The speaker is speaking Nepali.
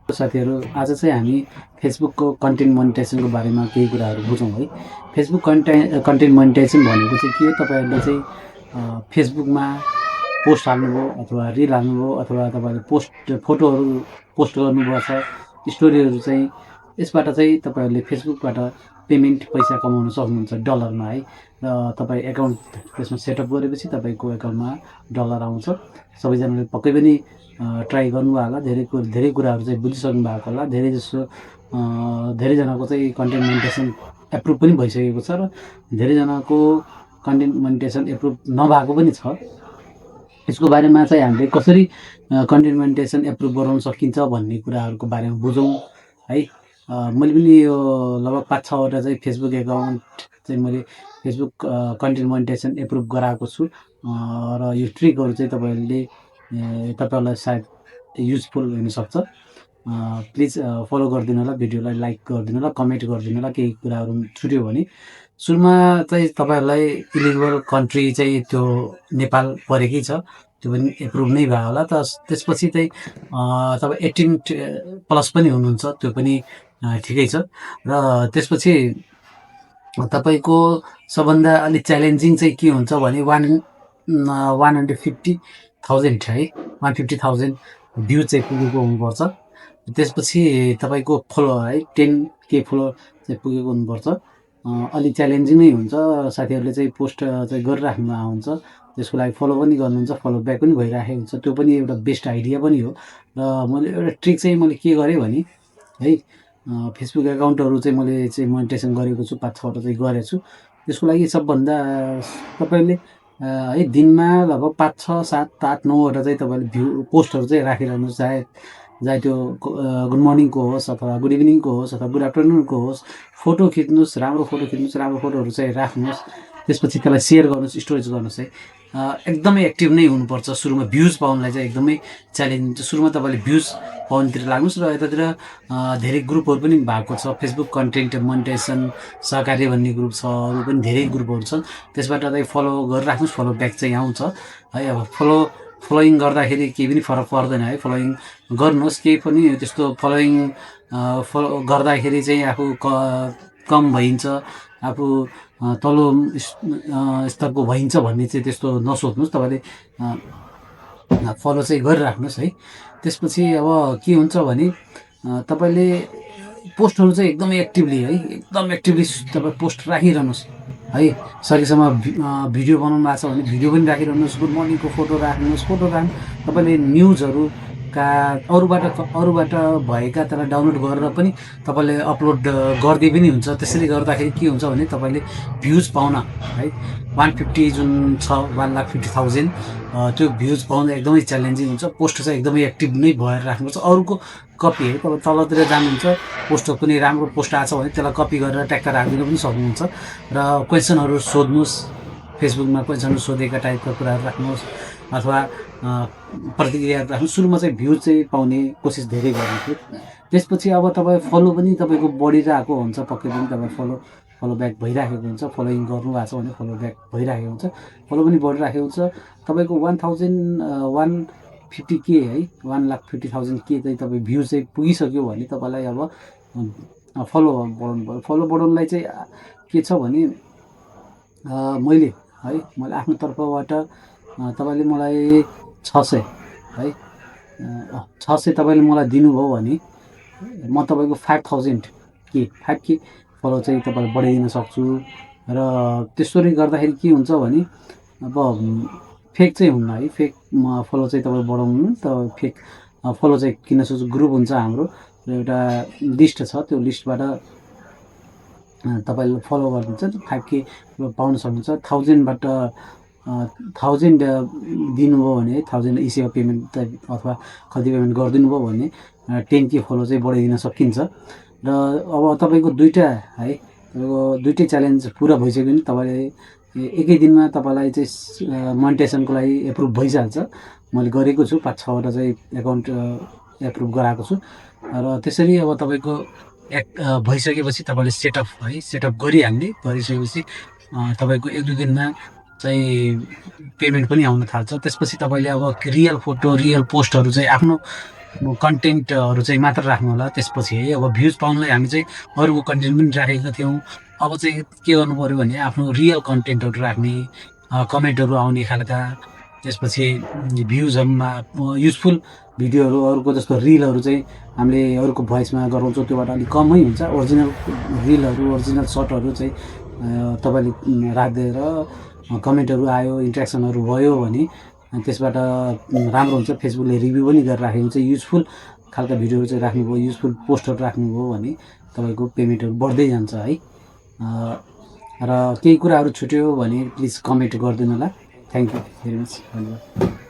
साथीहरू आज चाहिँ हामी फेसबुकको कन्टेन्ट मोनिटाइजेसनको बारेमा केही कुराहरू बुझौँ है। फेसबुक कन्टेन्ट मोनिटाइजेसन भनेको चाहिँ के हो, तपाईँहरूले चाहिँ फेसबुकमा पोस्ट हाल्नुभयो अथवा रिल हाल्नुभयो अथवा तपाईँहरूले फोटोहरू पोस्ट गर्नुभएको छ, स्टोरीहरू चाहिँ यसबाट चाहिँ तपाईँहरूले फेसबुकबाट पेमेन्ट पैसा कमाउन सक्नुहुन्छ डलरमा है। र तपाईँ एकाउन्ट त्यसमा सेटअप गरेपछि तपाईँको एकाउन्टमा डलर आउँछ। सबैजनाले पक्कै पनि ट्राई गर्नुभयो होला, धेरै कुराहरू चाहिँ बुझिसक्नु भएको होला। धेरैजनाको चाहिँ कन्टेन्ट मोनिटाइजेसन एप्रुभ पनि भइसकेको छ र धेरैजनाको कन्टेन्ट मोनिटाइजेसन एप्रुभ नभएको पनि छ। यसको बारेमा चाहिँ हामीले कसरी कन्टेन्ट मोनिटाइजेसन एप्रुभ गराउन सकिन्छ भन्ने कुराहरूको बारेमा बुझौँ है। मैले पनि यो लगभग 5-6वटा चाहिँ फेसबुक एकाउन्ट चाहिँ मैले फेसबुक कन्टेन्ट मोनिटाइजेसन एप्रुभ गराएको छु र यो ट्रिकहरू चाहिँ तपाईँहरूलाई सायद युजफुल हुनसक्छ। प्लिज फलो गरिदिनु होला, भिडियोलाई लाइक गरिदिनु होला, कमेन्ट गरिदिनु होला। केही कुराहरू छुट्यो भने सुरुमा चाहिँ तपाईँहरूलाई इलिगल कन्ट्री चाहिँ त्यो नेपाल परेकै छ, त्यो पनि एप्रुभ नै भयो होला। त्यसपछि चाहिँ तपाईँ 18+ पनि हुनुहुन्छ, त्यो पनि ठिकै छ। र त्यसपछि तपाईँको सबभन्दा अलिक च्यालेन्जिङ चाहिँ के हुन्छ भने 150,000 है, 150,000 भ्यू चाहिँ पुगेको हुनुपर्छ। त्यसपछि तपाईँको फलोवर है 10K फलोवर चाहिँ पुगेको हुनुपर्छ। अलिक च्यालेन्जिङ नै हुन्छ। साथीहरूले चाहिँ पोस्ट चाहिँ गरिराख्नु हुन्छ, त्यसको लागि फलो पनि गर्नुहुन्छ, फलो ब्याक पनि भइराखेको हुन्छ। त्यो पनि एउटा बेस्ट आइडिया पनि हो। र मैले एउटा ट्रिक चाहिँ मैले के गरेँ भने है, फेसबुक एकाउन्टहरू चाहिँ मैले चाहिँ मोनिटाइजेसन गरेको छु, 5-6वटा चाहिँ गरेको छु। त्यसको लागि सबभन्दा तपाईँले है दिनमा लगभग 5-6-7-8-9वटा चाहिँ तपाईँले पोस्टहरू चाहिँ राखिरहनुहोस्। चाहे त्यो गुड मर्निङको होस् अथवा गुड इभिनिङको होस् अथवा गुड आफ्टरनुनको होस्, फोटो खिच्नुहोस्, राम्रो फोटोहरू चाहिँ राख्नुहोस्। त्यसपछि त्यसलाई सेयर गर्नुहोस्, स्टोरेज गर्नुहोस् है। एकदमै एक्टिभ नै हुनुपर्छ। सुरुमा भ्युज पाउनलाई चाहिँ एकदमै च्यालेन्ज हुन्छ। सुरुमा तपाईँले भ्युज पाउनुतिर लाग्नुहोस्। र यतातिर धेरै ग्रुपहरू पनि भएको छ, फेसबुक कन्टेन्ट मोनिटाइजेसन सहकार्य भन्ने ग्रुप छ, अरू पनि धेरै ग्रुपहरू छन्। त्यसबाट चाहिँ फलो गरिराख्नुहोस्, फलो ब्याक चाहिँ आउँछ है। अब फलोइङ गर्दाखेरि केही पनि फरक पर्दैन है। फलोइङ गर्नुहोस्, केही पनि त्यस्तो फलोइङ फलो गर्दाखेरि चाहिँ आफू कम भइन्छ, आफू तल्लो स्तरको भइन्छ भन्ने चाहिँ त्यस्तो नसोच्नुहोस्। तपाईँले फलो चाहिँ गरिराख्नुहोस् है। त्यसपछि अब के हुन्छ भने तपाईँले पोस्टहरू चाहिँ एकदमै एक्टिभली तपाईँ पोस्ट राखिरहनुहोस् है। सकेसम्म भिडियो बनाउनु भएको छ भने भिडियो पनि राखिरहनुहोस्। गुड मर्निङको फोटो राख्नुहोस्। तपाईँले न्युजहरूका अरूबाट भएका त्यसलाई डाउनलोड गरेर पनि तपाईँले अपलोड गर्दै पनि हुन्छ। त्यसरी गर्दाखेरि के हुन्छ भने तपाईँले भ्युज पाउन है 150 जुन छ 150,000 त्यो भ्युज पाउन एकदमै च्यालेन्जिङ हुन्छ। पोस्ट चाहिँ एकदमै एक्टिभ नै भएर राख्नुपर्छ। अरूको कपी है, तपाईँ तलतिर जानुहुन्छ, पोस्टको कुनै राम्रो पोस्ट आएको छ भने त्यसलाई कपी गरेर ट्याक्क राखिदिनु पनि सक्नुहुन्छ। र क्वेसनहरू सोध्नुहोस्, फेसबुकमा क्वेसनहरू सोधेका टाइपका कुराहरू राख्नुहोस् अथवा प्रतिक्रियाहरू राख्नुहोस्। सुरुमा चाहिँ भ्युज चाहिँ पाउने कोसिस धेरै गर्नुहोस्। त्यसपछि अब तपाईँ फलो पनि तपाईँको बढिरहेको हुन्छ, पक्कै पनि तपाईँ फलो ब्याक भइराखेको हुन्छ। फलोइङ गर्नुभएको छ भने फलो ब्याक भइराखेको हुन्छ, फलो पनि बढिराखेको हुन्छ। तपाईँको 150K है, 150,000 के चाहिँ तपाईँ भ्युज चाहिँ पुगिसक्यो भने तपाईँलाई अब फलो बढाउनु पऱ्यो। फलो बढाउनुलाई चाहिँ के छ भने मैले आफ्नो तर्फबाट तपाईँले मलाई 600 है, 600 तपाईँले मलाई दिनुभयो भने म तपाईँको 5K फलो चाहिँ तपाईँलाई बढाइदिन सक्छु। र त्यसरी गर्दाखेरि के हुन्छ भने अब फेक चाहिँ हुन्न है। फेक फलो चाहिँ तपाईँ बढाउनु त फेक फलो चाहिँ किन सक्छु। ग्रुप हुन्छ हाम्रो, एउटा लिस्ट छ, त्यो लिस्टबाट तपाईँले फलो गरिदिन्छ, 5K पाउन सक्नुहुन्छ। 1000बाट 1000 दिनुभयो भने 1000 इसिएफ पेमेन्ट अथवा खल्ती पेमेन्ट गरिदिनु भयो भने 10K फलो चाहिँ बढाइदिन सकिन्छ। र अब तपाईँको दुइटै च्यालेन्ज पुरा भइसक्यो भने तपाईँले एकै दिनमा तपाईँलाई चाहिँ मोनिटाइजेसनको लागि एप्रुभ भइहाल्छ। मैले गरेको छु, 5-6वटा चाहिँ एकाउन्ट एप्रुभ गराएको छु। र त्यसरी अब तपाईँको भइसकेपछि तपाईँले सेटअप गरिसकेपछि तपाईँको 1-2 दिनमा चाहिँ पेमेन्ट पनि आउन थाल्छ। त्यसपछि तपाईँले अब रियल फोटो, रियल पोस्टहरू चाहिँ आफ्नो कन्टेन्टहरू चाहिँ मात्र राख्नु होला। त्यसपछि है अब भ्युज पाउनलाई हामी चाहिँ अरूको कन्टेन्ट पनि राखेका थियौँ। अब चाहिँ के गर्नु पऱ्यो भने आफ्नो रियल कन्टेन्टहरू राख्ने, कमेन्टहरू आउने खालका, त्यसपछि भ्युजहरूमा युजफुल भिडियोहरू अरूको जस्तो रिलहरू चाहिँ हामीले अरूको भोइसमा गराउँछौँ, त्योबाट अलिक कमै हुन्छ। ओरिजिनल रिलहरू, ओरिजिनल सर्टहरू चाहिँ तपाईँले राखिदिएर कमेन्टहरू आयो, इन्ट्रेक्सनहरू भयो भने त्यसबाट राम्रो हुन्छ। फेसबुकले रिभ्यू पनि गरेर राखेको हुन्छ। युजफुल खालका भिडियोहरू चाहिँ राख्नुभयो, युजफुल पोस्टहरू राख्नुभयो भने तपाईँको पेमेन्टहरू बढ्दै जान्छ है। र केही कुराहरू छुट्यो भने प्लिज कमेन्ट गरिदिनु होला। थ्याङ्क यू भेरी मच, धन्यवाद।